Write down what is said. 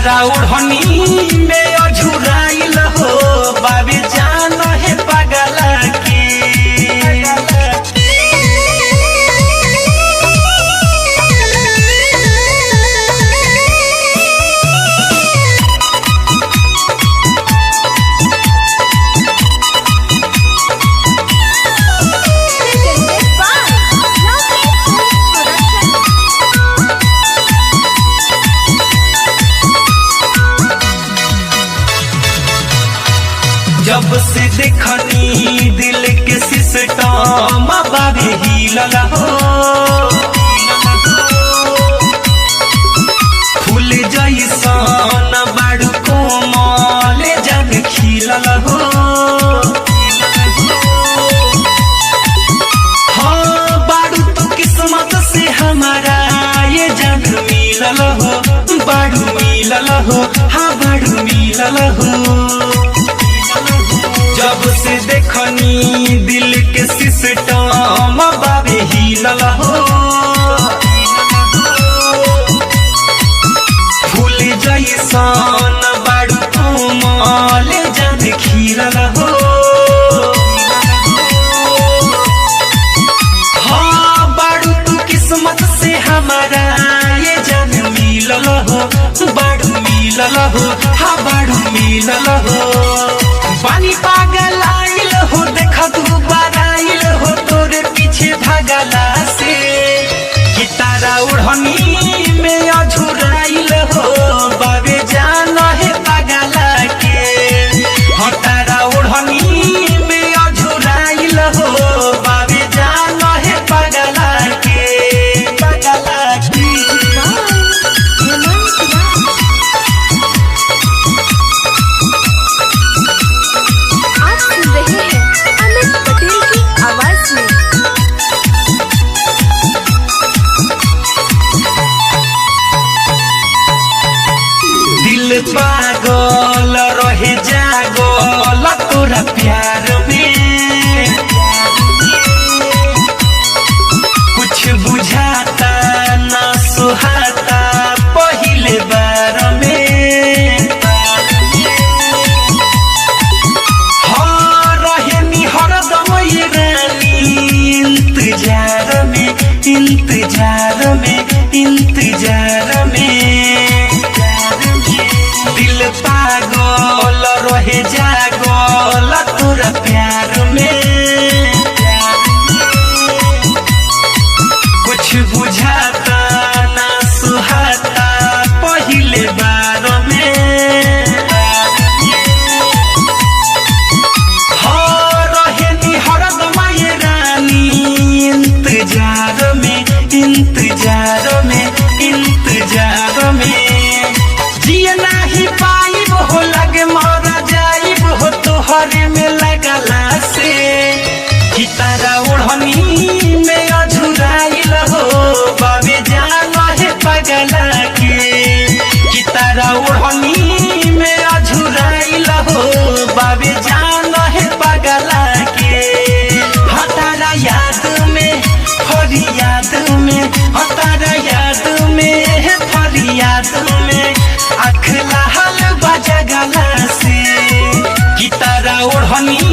तारा ओढ़नी में अझुराइल हो बाबे जान है पगला के। जब से देखनी दिल के सिस्टम बाबे हिलल हो, फूल जैसन बाड़ू कोमल जब खिलल हो। हाँ बाड़ू तो किस्मत से हमारा ये जग मिलल हो, बाड़ू मिलल हो, हाँ बाड़ू मिलल हो। जब से देखनी दिल के सिस्टम बाबे हिलल हो, फूल जैसन बाड़ू कोमल जब खिलल हो। हाँ बाड़ू तू किस्मत से हमारा ये जग मिलल हो, बाड़ू मिलल हो, हाँ बाड़ू मिलल हो। पानी पागल आइल हो देख तू बराइल हो तोरे पीछे भगला से, कि तारा ओढ़नी में अझुराइल हो बाबे जान है पगला के। हाँ तारा ओढ़नी में अझुराइल हो बाबे जान है पगला के, पगला के। दिल पागल रहे जागल तोरा प्यार में, कुछ बुझाता ना सुहाता पहले बार में। हाँ रहे नी हरदम ये रानी इंतजार में, इंतजार में, इंतजार में। दिल पागल रहे जागल तोरा प्यार में, कुछ बुझाता ना सुहाता पहले बार में। हाँ रहे नी हरदम ये रानी इंतजार में, इंतजार में, इंतजार में। जिए नाही पाइब हो लगे मर जाइब हो तोहरे में लगला से, कि तारा ओढ़नी में अझुराइल हो बाबे जान है पगला के। कि तारा ओढ़नी में अझुराइल हो बाबे जान है पगला के। हाँ तारा याद में फरियाद में, हाँ तारा याद में फरियाद में आँख लाल बजगला से, कि तारा ओढ़नी